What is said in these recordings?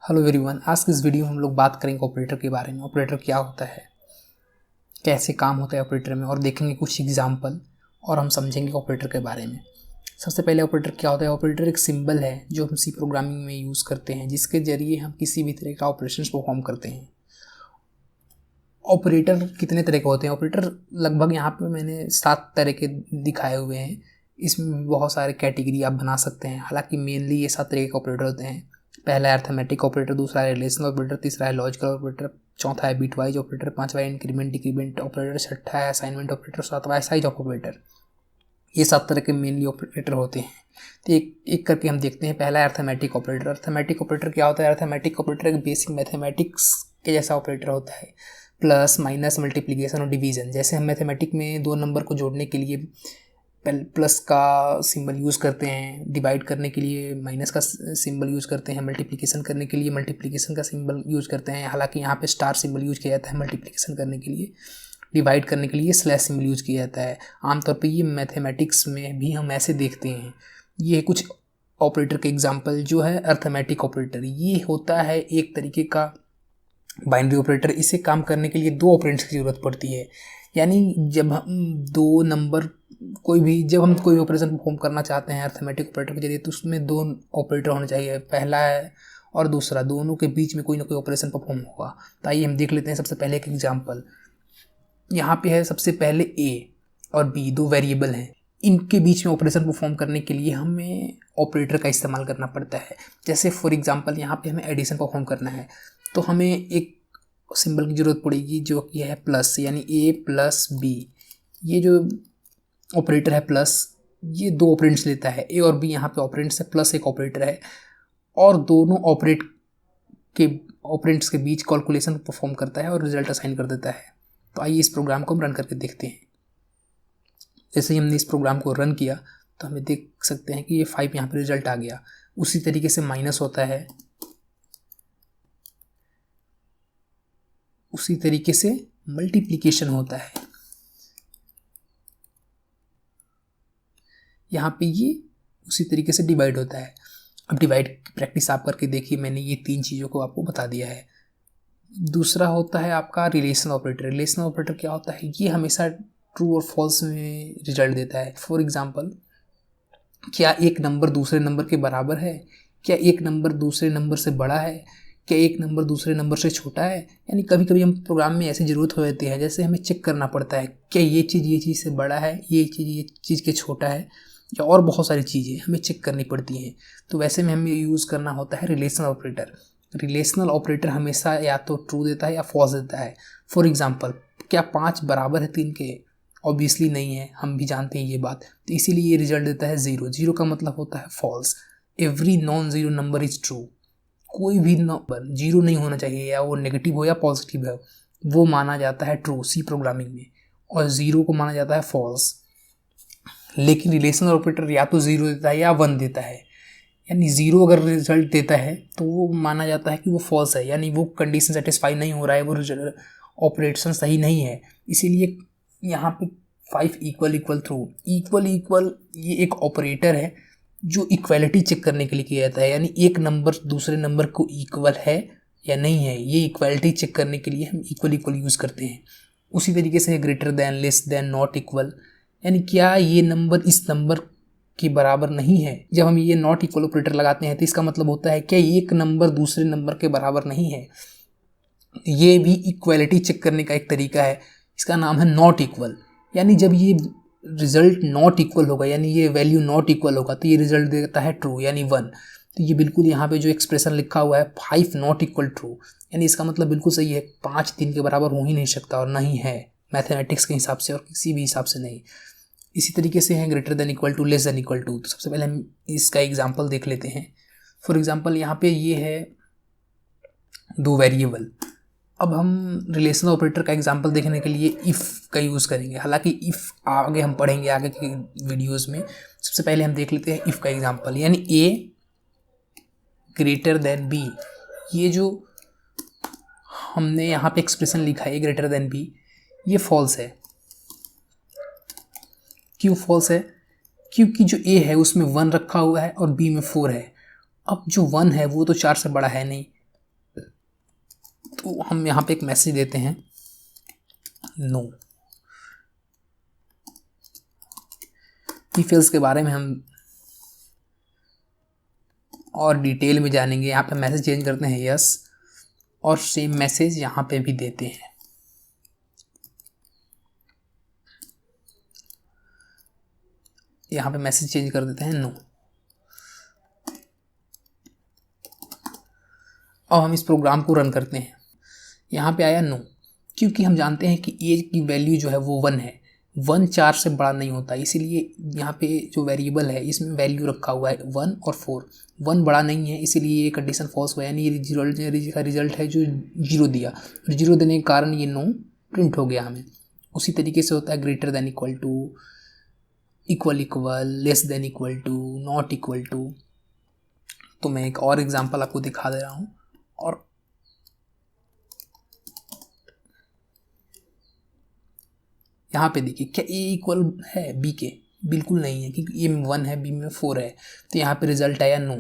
Hello everyone, आज की इस वीडियो में हम लोग बात करेंगे ऑपरेटर के बारे में। ऑपरेटर क्या होता है, कैसे काम होता है ऑपरेटर में, और देखेंगे कुछ एग्जांपल और हम समझेंगे ऑपरेटर के बारे में। सबसे पहले ऑपरेटर क्या होता है। ऑपरेटर एक सिंबल है जो हम सी प्रोग्रामिंग में यूज़ करते हैं, जिसके जरिए हम किसी भी तरह का ऑपरेशन परफॉर्म करते हैं। ऑपरेटर कितने तरह के होते हैं? ऑपरेटर लगभग यहाँ पे मैंने 7 तरह के दिखाए हुए हैं। इसमें बहुत सारे कैटेगरी आप बना सकते हैं। हालांकि मेनली ये 7 तरह के ऑपरेटर होते हैं। पहला है अर्थमेटिक ऑपरेटर, दूसरा है रिलेशनल ऑपरेटर, तीसरा है लॉजिकल ऑपरेटर, चौथा है बिटवाइज ऑपरेटर, पांचवा है इंक्रीमेंट डिक्रीमेंट ऑपरेटर, छठा है असाइनमेंट ऑपरेटर, सातवां है साइज ऑफ ऑपरेटर। ये 7 तरह के मेनली ऑपरेटर होते हैं। तो एक एक करके हम देखते हैं। पहला है अर्थमेटिक ऑपरेटर। अर्थमेटिक ऑपरेटर क्या होता है? अर्थमेटिक ऑपरेटर एक बेसिक मैथमेटिक्स के जैसा ऑपरेटर होता है। प्लस, माइनस, मल्टीप्लिकेशन और डिवीज़न। जैसे हम मैथमेटिक में 2 नंबर को जोड़ने के लिए प्लस का सिंबल यूज़ करते हैं, डिवाइड करने के लिए माइनस का सिंबल यूज़ करते हैं, मल्टीप्लिकेशन करने के लिए मल्टीप्लिकेशन का सिंबल यूज़ करते हैं। हालांकि यहाँ पे स्टार सिंबल यूज़ किया जाता है मल्टीप्लिकेशन करने के लिए। डिवाइड करने के लिए स्लैश सिंबल यूज़ किया जाता है। आमतौर पे ये मैथमेटिक्स में भी हम ऐसे देखते हैं। ये कुछ ऑपरेटर के एग्जांपल जो है अर्थमेटिक ऑपरेटर। ये होता है एक तरीके का बाइनरी ऑपरेटर। इसे काम करने के लिए 2 ऑपरेंड्स की ज़रूरत पड़ती है। यानी जब हम जब हम कोई ऑपरेशन परफॉर्म करना चाहते हैं अर्थमेटिक ऑपरेटर के जरिए, तो उसमें 2 ऑपरेटर होने चाहिए। पहला है और दूसरा, दोनों के बीच में कोई ना कोई ऑपरेशन परफॉर्म होगा। तो आइए हम देख लेते हैं सबसे पहले एक एग्जांपल। यहाँ पे है सबसे पहले ए और बी, 2 वेरिएबल हैं। इनके बीच में ऑपरेशन परफॉर्म करने के लिए हमें ऑपरेटर का इस्तेमाल करना पड़ता है। जैसे फॉर एग्जांपल यहाँ पे हमें एडिशन परफॉर्म करना है, तो हमें एक सिंबल की ज़रूरत पड़ेगी जो कि है प्लस, यानी ए प्लस बी। ये जो ऑपरेटर है प्लस, ये 2 ऑपरेंड्स लेता है। ए और बी यहाँ पे ऑपरेंड्स है, प्लस एक ऑपरेटर है, और दोनों ऑपरेंड्स के बीच कैलकुलेशन परफॉर्म करता है और रिजल्ट असाइन कर देता है। तो आइए इस प्रोग्राम को हम रन करके देखते हैं। जैसे ही हमने इस प्रोग्राम को रन किया तो हमें देख सकते हैं कि ये 5 यहाँ पे रिजल्ट आ गया। उसी तरीके से माइनस होता है, उसी तरीके से मल्टीप्लिकेशन होता है। यहाँ पे ये उसी तरीके से डिवाइड होता है। अब डिवाइड की प्रैक्टिस आप करके देखिए। मैंने ये 3 चीज़ों को आपको बता दिया है। दूसरा होता है आपका रिलेशनल ऑपरेटर। रिलेशनल ऑपरेटर क्या होता है? ये हमेशा ट्रू और फॉल्स में रिजल्ट देता है। फॉर एग्जांपल, क्या एक नंबर दूसरे नंबर के बराबर है? क्या एक नंबर दूसरे नंबर से बड़ा है? क्या एक नंबर दूसरे नंबर से छोटा है? यानी कभी कभी हम प्रोग्राम में ऐसी ज़रूरत हो जाती है, जैसे हमें चेक करना पड़ता है क्या ये चीज़ से बड़ा है, ये चीज़ के छोटा है, या और बहुत सारी चीज़ें हमें चेक करनी पड़ती हैं। तो वैसे में हमें यूज़ करना होता है रिलेशनल ऑपरेटर। रिलेशनल ऑपरेटर हमेशा या तो ट्रू देता है या फॉल्स देता है। फॉर एग्जांपल, क्या 5 बराबर है 3 के? ऑब्वियसली नहीं है, हम भी जानते हैं ये बात। तो इसीलिए ये रिजल्ट देता है 0। 0 का मतलब होता है false. Every non zero number is true. कोई भी नंबर 0 नहीं होना चाहिए, या वो नेगेटिव हो या पॉजिटिव है, वो माना जाता है ट्रू सी प्रोग्रामिंग में, और 0 को माना जाता है फॉल्स। लेकिन रिलेशनल ऑपरेटर या तो 0 देता है या 1 देता है। यानी 0 अगर रिजल्ट देता है तो वो माना जाता है कि वो फॉल्स है, यानी वो कंडीशन सेटिस्फाई नहीं हो रहा है, वो ऑपरेशन सही नहीं है। इसीलिए यहाँ पे 5 equal equal through equal equal, ये एक ऑपरेटर है जो इक्वलिटी चेक करने के लिए किया जाता है। यानी एक नंबर दूसरे नंबर को इक्वल है या नहीं है, ये इक्वलिटी चेक करने के लिए हम इक्वल इक्वल यूज़ करते हैं। उसी तरीके से greater than, less than, not equal, यानी क्या ये नंबर इस नंबर के बराबर नहीं है। जब हम ये नॉट इक्वल ऑपरेटर लगाते हैं तो इसका मतलब होता है क्या एक नंबर दूसरे नंबर के बराबर नहीं है। ये भी इक्वलिटी चेक करने का एक तरीका है, इसका नाम है नॉट इक्वल। यानी जब ये रिजल्ट नॉट इक्वल होगा, यानी ये वैल्यू नॉट इक्वल होगा, तो ये रिजल्ट देता है ट्रू, यानी 1। तो ये बिल्कुल यहाँ पे जो एक्सप्रेशन लिखा हुआ है 5 नॉट इक्वल ट्रू, यानी इसका मतलब बिल्कुल सही है। 5 3 के बराबर हो ही नहीं सकता, और नहीं है मैथमेटिक्स के हिसाब से और किसी भी हिसाब से नहीं। इसी तरीके से है greater than equal to, less than equal to. तो सबसे पहले हम इसका एग्जाम्पल देख लेते हैं। फॉर एग्जाम्पल, यहाँ पे ये है 2 वेरिएबल। अब हम रिलेशनल ऑपरेटर का एग्जांपल देखने के लिए इफ़ का यूज़ करेंगे। हालांकि इफ़ आगे हम पढ़ेंगे आगे के वीडियोस में। सबसे पहले हम देख लेते हैं इफ़ का एग्जांपल, यानी ए ग्रेटर देन बी। ये जो हमने यहाँ पे एक्सप्रेशन लिखा है ग्रेटर देन बी, ये फॉल्स है। क्यों फॉल्स है? क्योंकि जो ए है उसमें 1 रखा हुआ है और बी में 4 है। अब जो 1 है वो तो 4 से बड़ा है नहीं, तो हम यहाँ पे एक मैसेज देते हैं नो। इफ एल्स के बारे में हम और डिटेल में जानेंगे। यहाँ पे मैसेज चेंज करते हैं यस, और सेम मैसेज यहाँ पे भी देते हैं। यहाँ पे मैसेज चेंज कर देते हैं नो। अब हम इस प्रोग्राम को रन करते हैं। यहाँ पे आया नो, क्योंकि हम जानते हैं कि ए की वैल्यू जो है वो 1 है। 1 4 से बड़ा नहीं होता, इसीलिए यहाँ पे जो वेरिएबल है इसमें वैल्यू रखा हुआ है 1 और 4। 1 बड़ा नहीं है, इसीलिए ये कंडीशन फॉल्स हुआ, यानी ये का रिजल्ट है जो 0 दिया, और 0 देने के कारण ये नो प्रिंट हो गया हमें। उसी तरीके से होता है greater than equal to, equal equal, less than equal to, not equal to. तो मैं एक और एग्जांपल आपको दिखा दे रहा हूँ। और यहाँ पे देखिए, क्या ए इक्वल है बी के? बिल्कुल नहीं है, क्योंकि ए में 1 है, बी में 4 है। तो यहाँ पे रिजल्ट आया नो।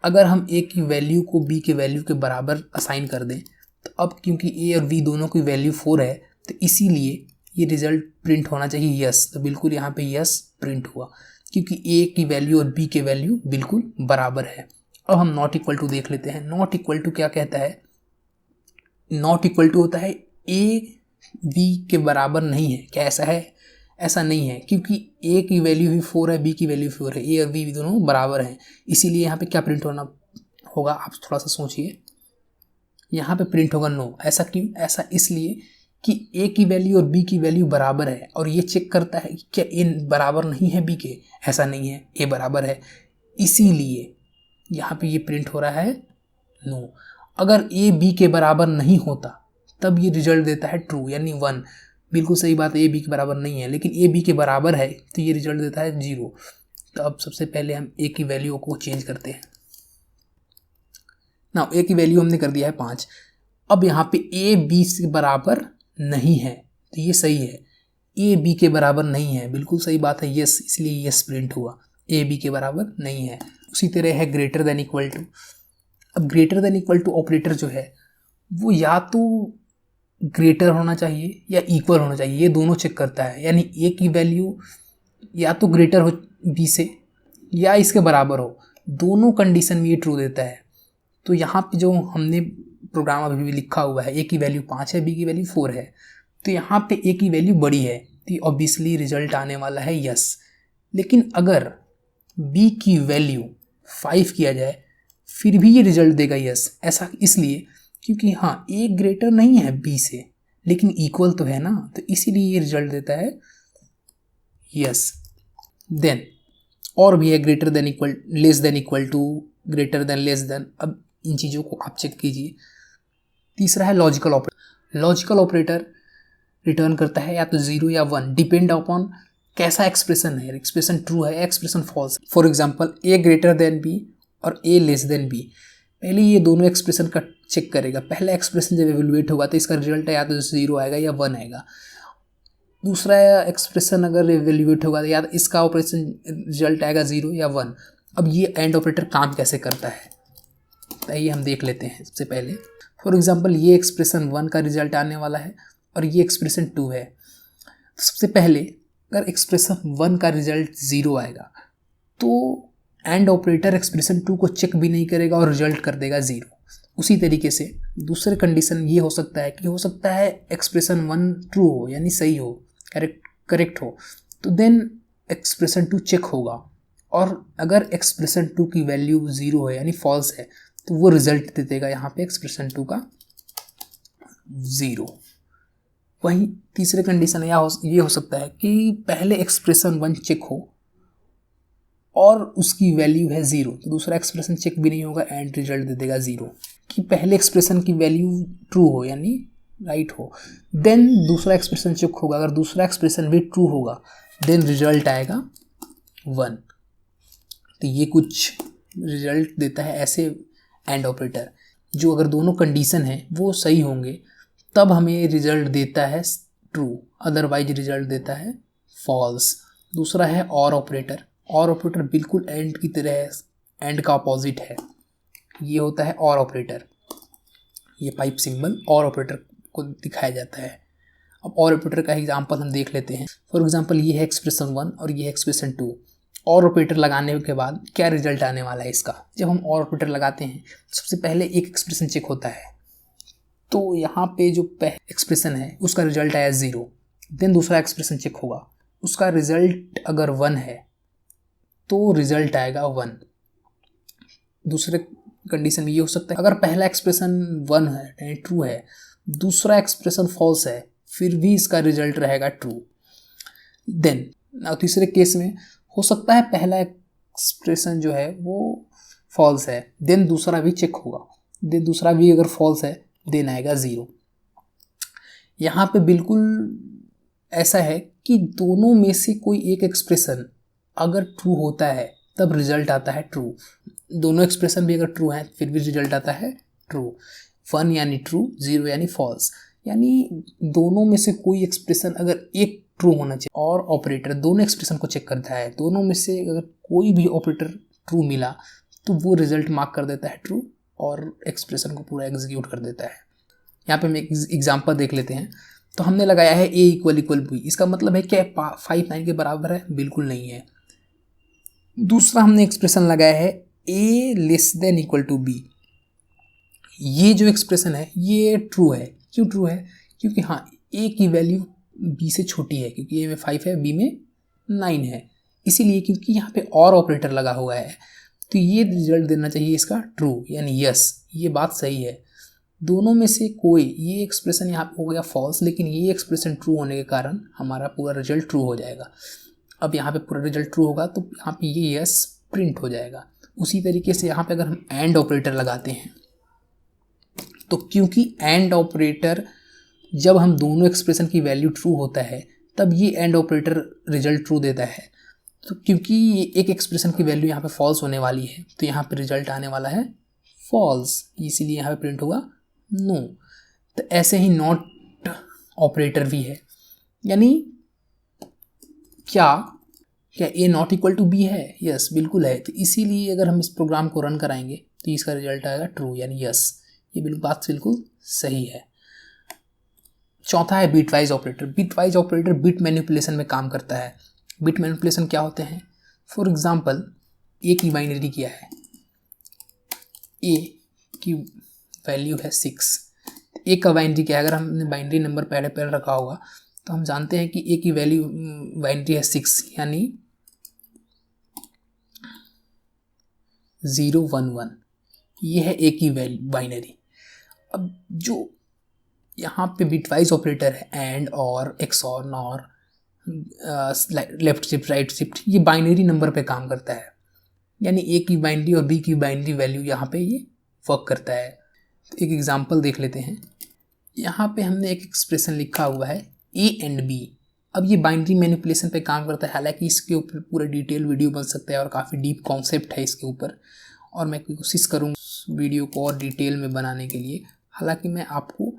अगर हम ए की वैल्यू को बी के वैल्यू के बराबर असाइन कर दें, तो अब क्योंकि ए और बी दोनों की वैल्यू 4 है, तो इसीलिए ये रिजल्ट प्रिंट होना चाहिए यस। तो बिल्कुल यहाँ पे यस प्रिंट हुआ, क्योंकि ए की वैल्यू और बी के वैल्यू बिल्कुल बराबर है। अब हम नॉट इक्वल टू देख लेते हैं। नॉट इक्वल टू क्या कहता है? नॉट इक्वल टू होता है ए बी के बराबर नहीं है। क्या ऐसा है? ऐसा नहीं है, क्योंकि ए की वैल्यू भी 4 है, बी की वैल्यू 4 है, ए और बी दोनों बराबर हैं। इसीलिए यहाँ पे क्या प्रिंट होना होगा, आप थोड़ा सा सोचिए। यहाँ पे प्रिंट होगा नो। ऐसा क्यों? ऐसा इसलिए कि ए की वैल्यू और बी की वैल्यू बराबर है, और ये चेक करता है कि क्या ए बराबर नहीं है बी के। ऐसा नहीं है, ए बराबर है, इसीलिए यहाँ पे ये प्रिंट हो रहा है नो। अगर ए बी के बराबर नहीं होता तब ये रिजल्ट देता है ट्रू, यानी 1। बिल्कुल सही बात है, ए बी के बराबर नहीं है, लेकिन ए बी के बराबर है तो ये रिजल्ट देता है 0। तो अब सबसे पहले हम ए की वैल्यू को चेंज करते हैं ना। ए की वैल्यू हमने कर दिया है 5। अब यहाँ पे ए बी से बराबर नहीं है, तो ये सही है। ए बी के बराबर नहीं है, बिल्कुल सही बात है, यस, इसलिए यस प्रिंट हुआ। ए बी के बराबर नहीं है। उसी तरह है ग्रेटर देन इक्वल टू। अब greater than equal to operator जो है वो या तो ग्रेटर होना चाहिए या इक्वल होना चाहिए, ये दोनों चेक करता है। यानी ए की वैल्यू या तो ग्रेटर हो बी से या इसके बराबर हो, दोनों कंडीशन में ये ट्रू देता है। तो यहाँ पे जो हमने प्रोग्राम अभी भी लिखा हुआ है, ए की वैल्यू 5 है, बी की वैल्यू 4 है, तो यहाँ पे ए की वैल्यू बड़ी है, तो ऑब्वियसली रिजल्ट आने वाला है यस। लेकिन अगर बी की वैल्यू 5 किया जाए फिर भी ये रिजल्ट देगा यस। ऐसा इसलिए क्योंकि हाँ, ए ग्रेटर नहीं है बी से, लेकिन इक्वल तो है ना, तो इसीलिए ये रिजल्ट देता है यस। देन और भी है greater than equal, less than equal to, greater than, less than. अब इन चीज़ों को आप चेक कीजिए। तीसरा है logical operator. Logical operator return करता है या तो 0 या 1, डिपेंड अपॉन कैसा एक्सप्रेशन है, एक्सप्रेशन ट्रू है, expression false. For example A greater than B और ए लेस देन बी, पहले ये दोनों एक्सप्रेशन का चेक करेगा। पहला एक्सप्रेशन जब एवेलुएट होगा तो इसका रिजल्ट या तो 0 आएगा या 1 आएगा। दूसरा एक्सप्रेशन अगर एवेलुएट होगा तो या तो इसका ऑपरेशन रिजल्ट आएगा 0 या 1। अब ये एंड ऑपरेटर काम कैसे करता है, तो ये हम देख लेते हैं। सबसे पहले फॉर एग्जांपल ये एक्सप्रेशन 1 का रिजल्ट आने वाला है और ये एक्सप्रेशन 2 है। तो सबसे पहले अगर एक्सप्रेशन 1 का रिजल्ट 0 आएगा तो एंड ऑपरेटर एक्सप्रेशन 2 को चेक भी नहीं करेगा और रिजल्ट कर देगा 0। उसी तरीके से दूसरे कंडीशन ये हो सकता है कि हो सकता है एक्सप्रेशन 1 ट्रू हो, यानी सही हो, करेक्ट हो, तो देन एक्सप्रेशन 2 चेक होगा, और अगर एक्सप्रेशन 2 की वैल्यू 0 है यानी फॉल्स है तो वो रिजल्ट दे देगा यहाँ पे एक्सप्रेशन 2 का 0। वहीं तीसरे कंडीशन ये हो सकता है कि पहले एक्सप्रेशन 1 चेक हो और उसकी वैल्यू है 0, तो दूसरा एक्सप्रेशन चेक भी नहीं होगा एंड रिजल्ट दे देगा 0। कि पहले एक्सप्रेशन की वैल्यू ट्रू हो यानी राइट हो, देन दूसरा एक्सप्रेशन चेक होगा, अगर दूसरा एक्सप्रेशन भी ट्रू होगा देन रिजल्ट आएगा 1। तो ये कुछ रिजल्ट देता है ऐसे एंड ऑपरेटर, जो अगर दोनों कंडीशन है वो सही होंगे तब हमें रिजल्ट देता है ट्रू, अदरवाइज रिजल्ट देता है फॉल्स। दूसरा है और ऑपरेटर। और ऑपरेटर बिल्कुल एंड की तरह है, एंड का अपोजिट है, ये होता है और ऑपरेटर। ये पाइप सिंबल और ऑपरेटर को दिखाया जाता है। अब और ऑपरेटर का एग्जांपल हम देख लेते हैं। फॉर एग्जांपल ये है एक्सप्रेशन 1 और ये है एक्सप्रेशन 2। और ऑपरेटर लगाने के बाद क्या रिजल्ट आने वाला है इसका, जब हम और ऑपरेटर लगाते हैं सबसे पहले एक एक्सप्रेशन चेक होता है, तो यहाँ पे जो एक्सप्रेशन है उसका रिजल्ट आया 0। देन दूसरा एक्सप्रेशन चेक होगा, उसका रिजल्ट अगर 1 है तो रिजल्ट आएगा 1। दूसरे कंडीशन में ये हो सकता है अगर पहला एक्सप्रेशन 1 है यानी ट्रू है, दूसरा एक्सप्रेशन फॉल्स है, फिर भी इसका रिजल्ट रहेगा ट्रू। देन तीसरे केस में हो सकता है पहला एक्सप्रेशन जो है वो फॉल्स है, देन दूसरा भी चेक होगा, देन दूसरा भी अगर फॉल्स है देन आएगा 0। यहाँ पे बिल्कुल ऐसा है कि दोनों में से कोई एक एक्सप्रेशन अगर ट्रू होता है तब रिजल्ट आता है ट्रू। दोनों एक्सप्रेशन भी अगर ट्रू हैं फिर भी रिजल्ट आता है ट्रू। 1 यानी ट्रू, 0 यानी फॉल्स। यानी दोनों में से कोई एक्सप्रेशन अगर एक ट्रू होना चाहिए और ऑपरेटर दोनों एक्सप्रेशन को चेक करता है, दोनों में से अगर कोई भी ऑपरेटर ट्रू मिला तो वो रिजल्ट मार्क कर देता है ट्रू और एक्सप्रेशन को पूरा एग्जीक्यूट कर देता है। यहाँ पे हम एक एग्जांपल देख लेते हैं। तो हमने लगाया है a = b, इसका मतलब है क्या 5 9 के बराबर है? बिल्कुल नहीं है। दूसरा हमने एक्सप्रेशन लगाया है a < b। ये जो एक्सप्रेशन है ये ट्रू है। क्यों ट्रू है? क्योंकि हाँ a की वैल्यू b से छोटी है, क्योंकि a में 5 है, b में 9 है, इसीलिए क्योंकि यहाँ पे और ऑपरेटर लगा हुआ है तो ये रिजल्ट देना चाहिए इसका ट्रू यानी यस। ये बात सही है। दोनों में से कोई, ये एक्सप्रेशन यहाँ पे हो गया फॉल्स, लेकिन ये एक्सप्रेशन ट्रू होने के कारण हमारा पूरा रिजल्ट ट्रू हो जाएगा। अब यहाँ पे पूरा रिजल्ट ट्रू होगा तो यहाँ पे ये यस प्रिंट हो जाएगा। उसी तरीके से यहाँ पे अगर हम एंड ऑपरेटर लगाते हैं तो क्योंकि एंड ऑपरेटर जब हम दोनों एक्सप्रेशन की वैल्यू ट्रू होता है तब ये एंड ऑपरेटर रिजल्ट ट्रू देता है। तो क्योंकि ये एक एक्सप्रेशन की वैल्यू यहाँ पे फॉल्स होने वाली है तो यहाँ पे रिजल्ट आने वाला है फॉल्स, इसीलिए यहाँ पे प्रिंट होगा नो। तो ऐसे ही नॉट ऑपरेटर भी है, यानी क्या a ≠ b है? यस बिल्कुल है। तो इसीलिए अगर हम इस प्रोग्राम को रन कराएंगे तो इसका रिजल्ट आएगा ट्रू यानी यस। ये बात बिल्कुल सही है। चौथा है bitwise operator. Bitwise operator bit manipulation में काम करता है। बिट मैनिपुलेशन क्या होते हैं? फॉर एग्जांपल a की बाइनरी क्या है? a की वैल्यू है 6। a का बाइनरी क्या है? अगर हमने बाइनरी नंबर पहले रखा होगा तो हम जानते हैं कि a की वैल्यू बाइनरी है 6 यानी 011। ये है a की वैल्यू बाइनरी। अब जो यहाँ पे बिटवाइज ऑपरेटर है एंड और XOR nor left shift right shift, ये बाइनरी नंबर पे काम करता है, यानी a की बाइनरी और b की बाइनरी वैल्यू यहाँ पे ये वर्क करता है। तो एक एग्जांपल देख लेते हैं। यहाँ पे हमने एक एक्सप्रेशन लिखा हुआ है a एंड b। अब ये बाइनरी मैनिपुलेशन पे काम करता है, हालांकि इसके ऊपर पूरा डिटेल वीडियो बन सकता है और काफ़ी डीप कॉन्सेप्ट है इसके ऊपर, और मैं कोशिश करूँगा वीडियो को और डिटेल में बनाने के लिए। हालांकि मैं आपको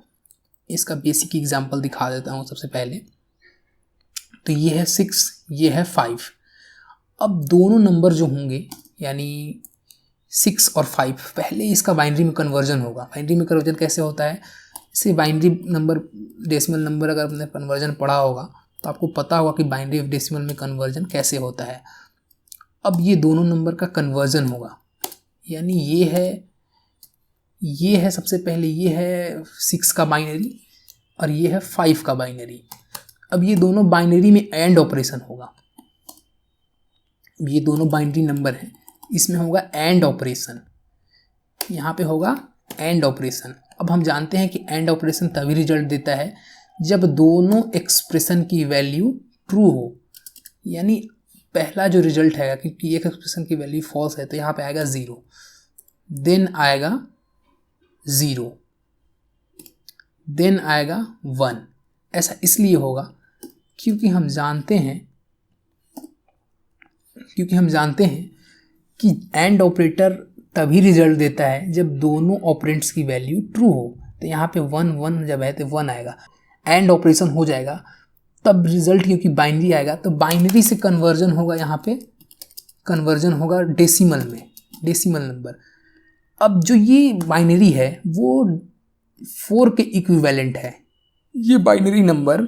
इसका बेसिक एग्जांपल दिखा देता हूँ सबसे पहले। तो ये है 6, ये है 5। अब दोनों नंबर जो होंगे यानी 6 और 5, पहले इसका बाइनरी में कन्वर्जन होगा। बाइनरी में कन्वर्जन कैसे होता है? इसे बाइनरी नंबर डेसिमल नंबर अगर आपने कन्वर्जन पढ़ा होगा तो आपको पता होगा कि बाइनरी ऑफ डेसिमल में कन्वर्जन कैसे होता है। अब ये दोनों नंबर का कन्वर्जन होगा, यानी ये है सबसे पहले ये है 6 का बाइनरी और ये है 5 का बाइनरी। अब ये दोनों बाइनरी में एंड ऑपरेशन होगा। ये दोनों बाइनरी नंबर हैं, इसमें होगा एंड ऑपरेशन, यहाँ पे होगा एंड ऑपरेशन। अब हम जानते हैं कि एंड ऑपरेशन तभी रिजल्ट देता है जब दोनों एक्सप्रेशन की वैल्यू ट्रू हो, यानी पहला जो रिजल्ट है, क्योंकि एक एक्सप्रेशन की वैल्यू फॉल्स है तो यहाँ पे आएगा 0, देन आएगा 0, देन आएगा 1। ऐसा इसलिए होगा क्योंकि हम जानते हैं कि एंड ऑपरेटर तभी रिजल्ट देता है जब दोनों ऑपरेंट्स की वैल्यू ट्रू हो। तो यहाँ पे 1 1 जब है तो 1 आएगा, एंड ऑपरेशन हो जाएगा तब रिजल्ट, क्योंकि बाइनरी आएगा तो बाइनरी से कन्वर्जन होगा, यहाँ पे कन्वर्जन होगा डेसिमल में, डेसिमल नंबर। अब जो ये बाइनरी है वो 4 के इक्विवेलेंट है। ये बाइनरी नंबर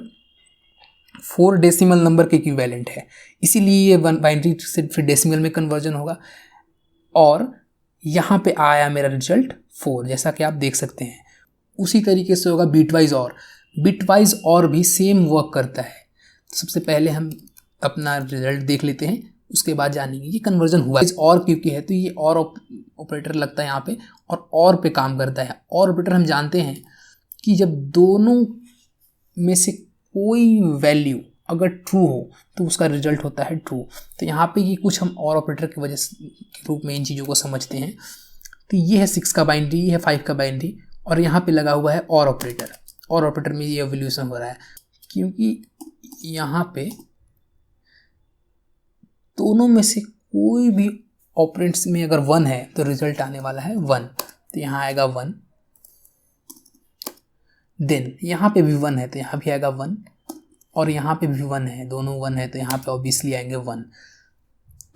4 डेसिमल नंबर के इक्विवेलेंट है, इसीलिए ये बाइनरी से फिर डेसिमल में कन्वर्जन होगा। और यहाँ पे आया मेरा रिजल्ट 4, जैसा कि आप देख सकते हैं। उसी तरीके से होगा बिटवाइज और। बिटवाइज और भी सेम वर्क करता है। सबसे पहले हम अपना रिजल्ट देख लेते हैं, उसके बाद जानेंगे ये कन्वर्जन हुआ और क्योंकि है, तो ये और ऑपरेटर लगता है यहाँ पे और पे काम करता है। और ऑपरेटर हम जानते हैं कि जब दोनों में से कोई वैल्यू अगर ट्रू हो तो उसका रिजल्ट होता है ट्रू। तो यहाँ पे ये कुछ हम और ऑपरेटर की वजह के रूप में इन चीज़ों को समझते हैं। तो ये है 6 का बाइनरी, ये है 5 का बाइनरी, और यहाँ पे लगा हुआ है और ऑपरेटर। और ऑपरेटर में ये एवोल्यूशन हो रहा है क्योंकि यहाँ पे दोनों में से कोई भी ऑपरेंड्स में अगर 1 है तो रिजल्ट आने वाला है 1। तो यहाँ आएगा 1। देन यहाँ पे भी 1 है तो यहाँ भी आएगा 1, और यहाँ पे भी 1 है, दोनों 1 है तो यहाँ पे ऑब्वियसली आएंगे 1।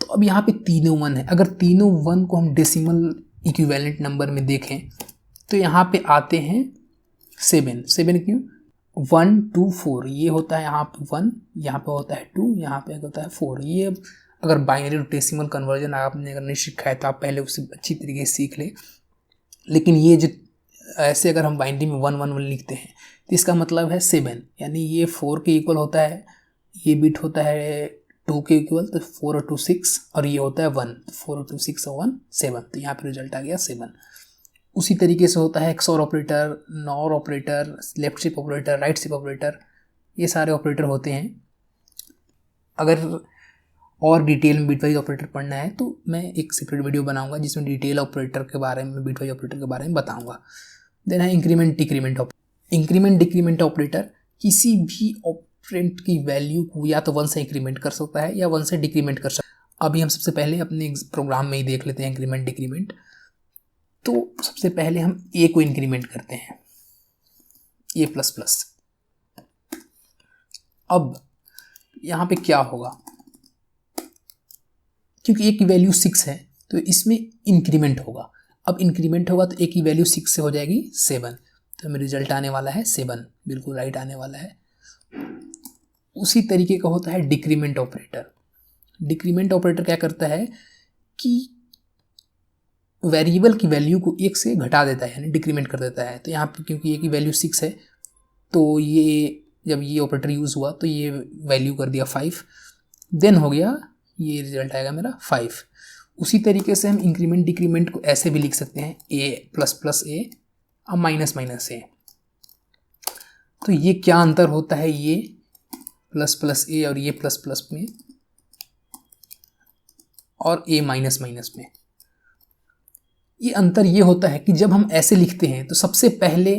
तो अब यहाँ पे तीनों 1 है। अगर तीनों 1 को हम डेसिमल इक्विवेलेंट नंबर में देखें तो यहाँ पे आते हैं 7 क्यों? 1 2 4 ये होता है यहाँ पे 1, यहाँ पे होता है 2, यहाँ पे होता है 4। ये अगर बाइनरी टू डेसिमल कन्वर्जन आपने अगर नहीं सीखा है तो आप पहले उससे अच्छी तरीके से सीख लें। लेकिन ये जो ऐसे अगर हम बाइनरी में 1 1 1 लिखते हैं तो इसका मतलब है 7, यानी ये 4 के इक्वल होता है, ये बिट होता है 2 के इक्वल, तो 4 और 2 6, और ये होता है 1, तो 4 और 2 6 और 1 7। तो यहाँ पे रिजल्ट आ गया 7। उसी तरीके से होता है XOR operator, NOR operator, left shift operator, right shift operator, ये सारे ऑपरेटर होते हैं। अगर और डिटेल में बिटवाइज ऑपरेटर पढ़ना है तो मैं एक सेपरेट वीडियो बनाऊंगा जिसमें डिटेल ऑपरेटर के बारे में, बिटवाइज ऑपरेटर के बारे में बताऊंगा। देन है increment decrement operator. Increment decrement operator किसी भी ऑपरेंट की वैल्यू को या तो 1 से इंक्रीमेंट कर सकता है या 1 से डिक्रीमेंट कर सकता है। अभी हम सबसे पहले अपने प्रोग्राम में ही देख लेते हैं इंक्रीमेंट डिक्रीमेंट। तो सबसे पहले हम ए को इंक्रीमेंट करते हैं, A++। अब यहाँ पे क्या होगा, क्योंकि ए की वैल्यू 6 है तो इसमें इंक्रीमेंट होगा। अब इंक्रीमेंट होगा तो ए की वैल्यू 6 से हो जाएगी 7, तो हमें रिजल्ट आने वाला है 7, बिल्कुल राइट आने वाला है। उसी तरीके का होता है डिक्रीमेंट ऑपरेटर। डिक्रीमेंट ऑपरेटर क्या करता है कि वेरिएबल की वैल्यू को 1 से घटा देता है, यानी डिक्रीमेंट कर देता है। तो यहाँ पे क्योंकि ए की वैल्यू 6 है तो ये जब ये ऑपरेटर यूज़ हुआ तो ये वैल्यू कर दिया 5, देन हो गया ये रिजल्ट आएगा मेरा 5। उसी तरीके से हम इंक्रीमेंट डिक्रीमेंट को ऐसे भी लिख सकते हैं A++A अब -A। तो ये क्या अंतर होता है, ये ++A और ये ++ में और A - में, ये अंतर ये होता है कि जब हम ऐसे लिखते हैं तो सबसे पहले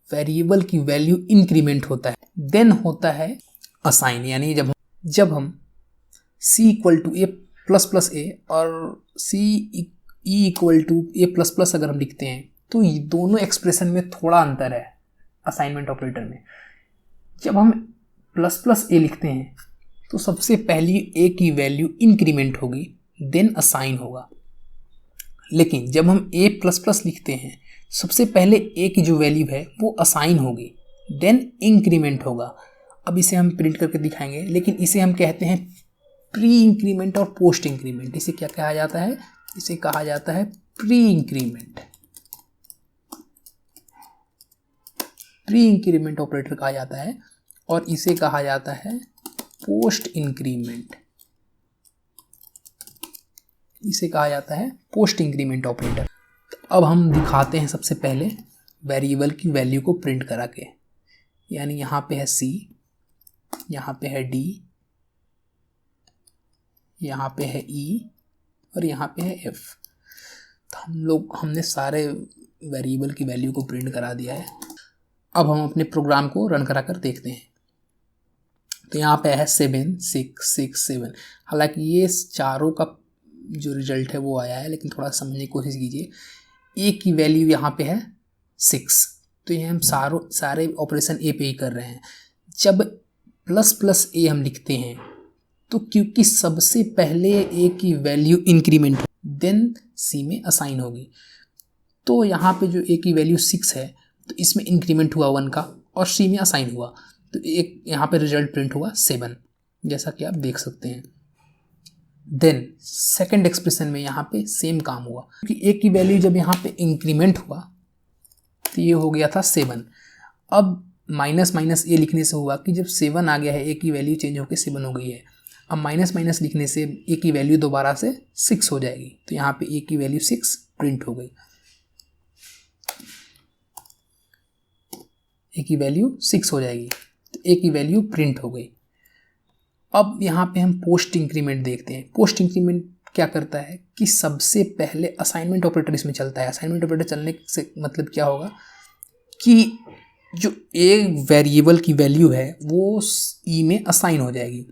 वेरिएबल की वैल्यू इंक्रीमेंट होता है, देन होता है असाइन। यानी जब हम C = A++A और E A++ अगर हम लिखते हैं तो ये दोनों एक्सप्रेशन में थोड़ा अंतर है असाइनमेंट ऑपरेटर में। जब हम ++A लिखते हैं तो सबसे पहली A की वैल्यू इंक्रीमेंट होगी, देन असाइन होगा। लेकिन जब हम A++ लिखते हैं सबसे पहले A की जो वैल्यू है वो असाइन होगी, देन इंक्रीमेंट होगा। अब इसे हम प्रिंट करके दिखाएंगे, लेकिन इसे हम कहते हैं प्री इंक्रीमेंट और पोस्ट इंक्रीमेंट। इसे क्या कहा जाता है, इसे कहा जाता है pre increment. Pre increment operator कहा जाता है, और इसे कहा जाता है पोस्ट इंक्रीमेंट। इसे कहा जाता है पोस्ट इंक्रीमेंट ऑपरेटर। अब हम दिखाते हैं सबसे पहले वेरिएबल की वैल्यू को प्रिंट करा के। यानी यहाँ पे है C, यहाँ पे है D, यहाँ पे है E और यहाँ पे है F। तो हमने सारे वेरिएबल की वैल्यू को प्रिंट करा दिया है। अब हम अपने प्रोग्राम को रन करा कर देखते हैं। तो यहाँ पे है 7 6 6 7। हालांकि ये चारों का जो रिजल्ट है वो आया है, लेकिन थोड़ा समझने की कोशिश कीजिए। ए की वैल्यू यहाँ पे है 6, तो ये हम सारे ऑपरेशन ए पे ही कर रहे हैं। जब ++A हम लिखते हैं तो क्योंकि सबसे पहले ए की वैल्यू इंक्रीमेंट देन सी में असाइन होगी, तो यहाँ पे जो ए की वैल्यू 6 है तो इसमें इंक्रीमेंट हुआ 1 का और सी में असाइन हुआ, तो एक यहाँ पे रिजल्ट प्रिंट हुआ 7, जैसा कि आप देख सकते हैं। देन सेकंड एक्सप्रेशन में यहाँ पे सेम काम हुआ, क्योंकि ए की वैल्यू जब यहाँ पे इंक्रीमेंट हुआ तो ये हो गया था 7। अब माइनस माइनस ए लिखने से हुआ कि जब 7 आ गया है ए की वैल्यू चेंज होकर 7 हो गई है। अब माइनस माइनस लिखने से ए की वैल्यू दोबारा से 6 हो जाएगी, तो यहाँ पे ए की वैल्यू 6 प्रिंट हो गई, ए की वैल्यू 6 हो जाएगी, तो ए की वैल्यू प्रिंट हो गई। अब यहाँ पे हम पोस्ट इंक्रीमेंट देखते हैं। पोस्ट इंक्रीमेंट क्या करता है कि सबसे पहले असाइनमेंट ऑपरेटर इसमें चलता है। असाइनमेंट ऑपरेटर चलने से मतलब क्या होगा कि जो ए वेरिएबल की वैल्यू है वो ई में असाइन हो जाएगी।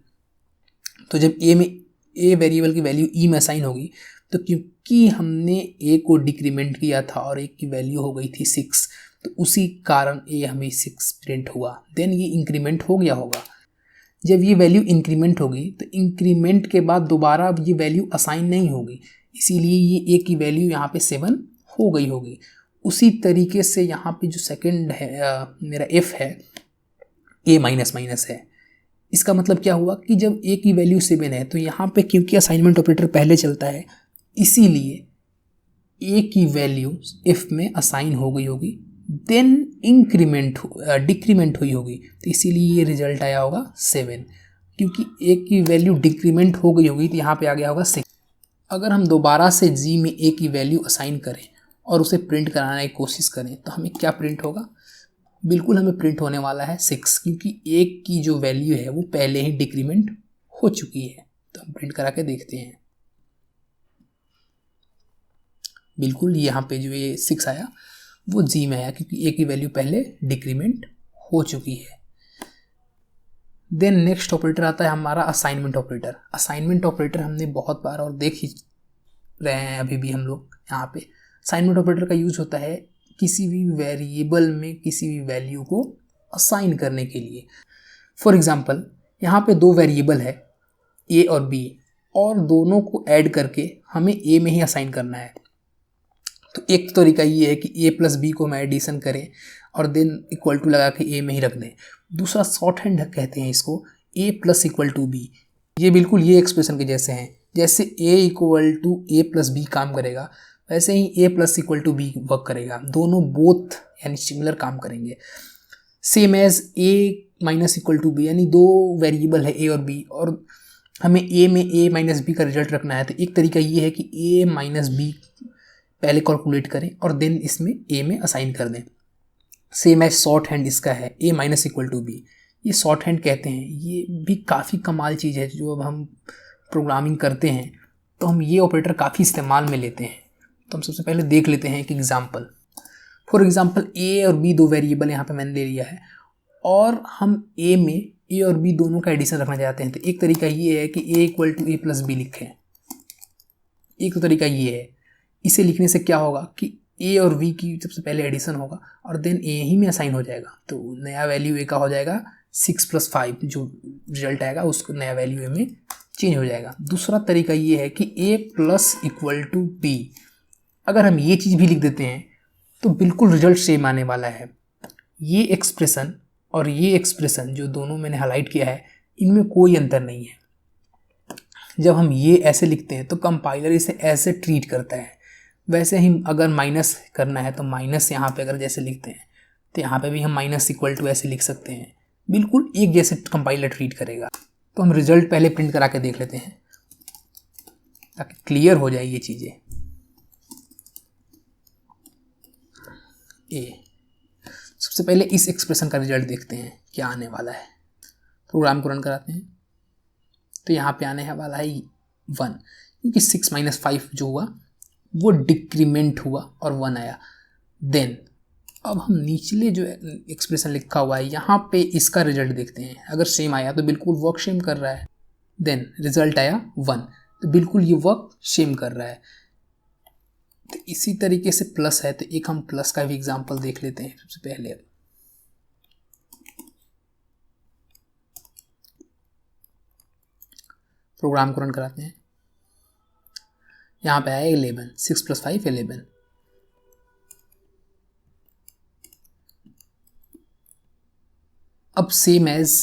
तो जब ए वेरिएबल की वैल्यू ई में असाइन होगी, तो क्योंकि हमने ए को डिक्रीमेंट किया था और ए की वैल्यू हो गई थी 6, तो उसी कारण ए हमें 6 प्रिंट हुआ। देन ये इंक्रीमेंट हो गया होगा। जब ये वैल्यू इंक्रीमेंट होगी तो इंक्रीमेंट के बाद दोबारा अब ये वैल्यू असाइन नहीं होगी, इसीलिए ये ए की वैल्यू यहाँ पे 7 हो गई होगी। उसी तरीके से यहाँ पे जो सेकंड है मेरा एफ है, ए माइनस माइनस है, इसका मतलब क्या हुआ कि जब ए की वैल्यू 7 है तो यहाँ पे क्योंकि असाइनमेंट ऑपरेटर पहले चलता है, इसीलिए ए की वैल्यू एफ में असाइन हो गई होगी, देन डिक्रीमेंट हुई होगी, तो इसीलिए ये रिजल्ट आया होगा 7। क्योंकि ए की वैल्यू डिक्रीमेंट हो गई होगी तो यहाँ पे आ गया होगा 6। अगर हम दोबारा से जी में ए की वैल्यू असाइन करें और उसे प्रिंट कराने की कोशिश करें तो हमें क्या प्रिंट होगा? बिल्कुल हमें प्रिंट होने वाला है 6, क्योंकि ए की जो वैल्यू है वो पहले ही डिक्रीमेंट हो चुकी है। तो हम प्रिंट करा के देखते हैं। बिल्कुल यहाँ पे जो ये 6 आया वो जी में आया, क्योंकि ए की वैल्यू पहले डिक्रीमेंट हो चुकी है। देन नेक्स्ट ऑपरेटर आता है हमारा असाइनमेंट ऑपरेटर। असाइनमेंट ऑपरेटर हमने बहुत बार और देख ही रहे हैं अभी भी हम लोग। यहाँ पे असाइनमेंट ऑपरेटर का यूज होता है किसी भी वेरिएबल में किसी भी वैल्यू को असाइन करने के लिए। फॉर एग्जांपल यहाँ पे 2 वेरिएबल है ए और बी, और दोनों को ऐड करके हमें ए में ही असाइन करना है। तो एक तरीका ये है कि ए प्लस बी को हम एडिशन करें और देन इक्वल टू लगा के ए में ही रख दें। दूसरा शॉर्ट हैंड कहते हैं इसको, a plus equal to b. ये बिल्कुल ये एक्सप्रेशन के जैसे हैं। जैसे a equal to a plus b काम करेगा, वैसे ही a plus equal to b work करेगा। दोनों बोथ यानी सिमिलर काम करेंगे। Same as a minus equal to b, यानी 2 वेरिएबल है ए और बी, और हमें ए में ए माइनस बी का रिजल्ट रखना है। तो एक तरीका ये है कि ए माइनस बी पहले कैलकुलेट करें और देन इसमें ए में असाइन कर दें। सेम एज शॉर्ट हैंड इसका है ए माइनस इक्वल टू बी। ये शॉर्ट हैंड कहते हैं। ये भी काफ़ी कमाल चीज़ है। जो अब हम प्रोग्रामिंग करते हैं तो हम ये ऑपरेटर काफ़ी इस्तेमाल में लेते हैं। तो हम सबसे पहले देख लेते हैं एक एग्जाम्पल। फॉर एग्जाम्पल ए और बी 2 वेरिएबल यहाँ पे मैंने ले लिया है, और हम ए में ए और बी दोनों का एडिशन रखना चाहते हैं। तो एक तरीका ये है कि a equal to a plus b लिखें। एक तो तरीका ये है। इसे लिखने से क्या होगा कि ए और बी की सबसे पहले एडिशन होगा और देन ए ही में असाइन हो जाएगा। तो नया वैल्यू ए का हो जाएगा 6 + 5, जो रिजल्ट आएगा उसको नया वैल्यू ए में चेंज हो जाएगा। दूसरा तरीका ये है कि ए प्लस इक्वल टू बी। अगर हम ये चीज़ भी लिख देते हैं तो बिल्कुल रिजल्ट सेम आने वाला है। ये एक्सप्रेशन और ये एक्सप्रेशन जो दोनों मैंने हाईलाइट किया है, इनमें कोई अंतर नहीं है। जब हम ये ऐसे लिखते हैं तो कंपाइलर इसे ऐसे ट्रीट करता है। वैसे ही अगर माइनस करना है तो माइनस यहाँ पे अगर जैसे लिखते हैं तो यहाँ पे भी हम माइनस इक्वल टू ऐसे लिख सकते हैं। बिल्कुल एक जैसे कंपाइलर ट्रीट करेगा। तो हम रिजल्ट पहले प्रिंट करा के देख लेते हैं ताकि क्लियर हो जाए ये चीज़ें। ए, सबसे पहले इस एक्सप्रेशन का रिजल्ट देखते हैं क्या आने वाला है। प्रोग्राम को रन कराते हैं तो यहाँ पे आने वाला है 1, क्योंकि 6 - 5 जो हुआ वो डिक्रीमेंट हुआ और 1 आया। देन अब हम निचले जो एक्सप्रेशन लिखा हुआ है यहाँ पे इसका रिजल्ट देखते हैं। अगर सेम आया तो बिल्कुल वर्क सेम कर रहा है। देन रिजल्ट आया 1, तो बिल्कुल ये वर्क सेम कर रहा है। तो इसी तरीके से प्लस है तो एक हम प्लस का भी एग्जांपल देख लेते हैं। सबसे पहले प्रोग्राम को रन कराते हैं। यहाँ पे आया 11, 6 + 5 11। अब सेम एज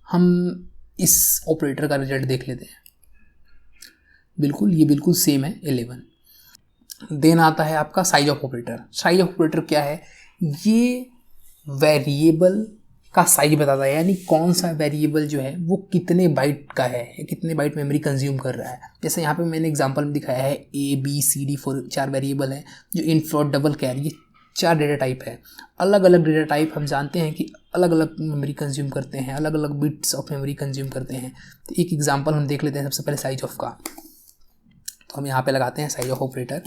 हम इस ऑपरेटर का रिजल्ट देख लेते हैं। बिल्कुल ये बिल्कुल सेम है 11। देन आता है आपका size of operator. Size of operator क्या है, ये वेरिएबल का साइज बताता है, यानी कौन सा वेरिएबल जो है वो कितने बाइट का है या कितने बाइट मेमोरी कंज्यूम कर रहा है। जैसे यहाँ पे मैंने एग्जांपल में दिखाया है ABCD 4 4 वेरिएबल है जो इन फ्लोट डबल कैर, ये 4 डेटा टाइप है। अलग अलग डेटा टाइप हम जानते हैं कि अलग अलग मेमोरी कंज्यूम करते हैं, अलग अलग बिट्स ऑफ मेमोरी कंज्यूम करते हैं। तो एक एग्जाम्पल हम देख लेते हैं सबसे पहले साइज ऑफ का। तो हम यहाँ पे लगाते हैं साइज ऑफ ऑपरेटर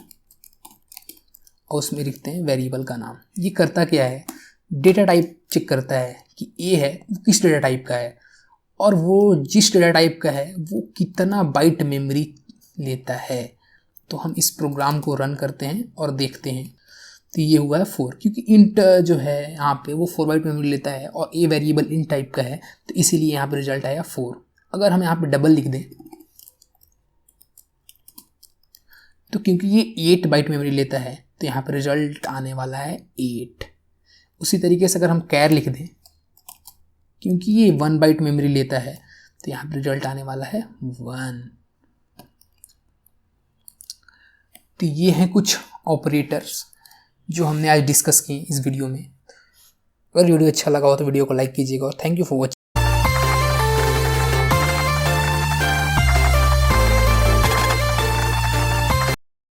और उसमें लिखते हैं वेरिएबल का नाम। ये करता क्या है, डेटा टाइप चेक करता है कि ए है वो किस डेटा टाइप का है और वो जिस डेटा टाइप का है वो कितना बाइट मेमोरी लेता है। तो हम इस प्रोग्राम को रन करते हैं और देखते हैं। तो ये हुआ है 4, क्योंकि इंट जो है यहाँ पे वो 4 बाइट मेमोरी लेता है और ए वेरिएबल इंट टाइप का है, तो इसीलिए यहाँ पे रिजल्ट आया 4। अगर हम यहाँ पे डबल लिख दें तो क्योंकि ये 8 बाइट मेमोरी लेता है तो यहाँ पे रिजल्ट आने वाला है 8। उसी तरीके से अगर हम कैर लिख दें, क्योंकि ये 1 बाइट मेमोरी लेता है तो यहाँ पे रिजल्ट आने वाला है 1। तो ये हैं कुछ ऑपरेटर्स जो हमने आज डिस्कस किए इस वीडियो में। अगर वीडियो अच्छा लगा हो तो वीडियो को लाइक कीजिएगा और थैंक यू फॉर वॉचिंग।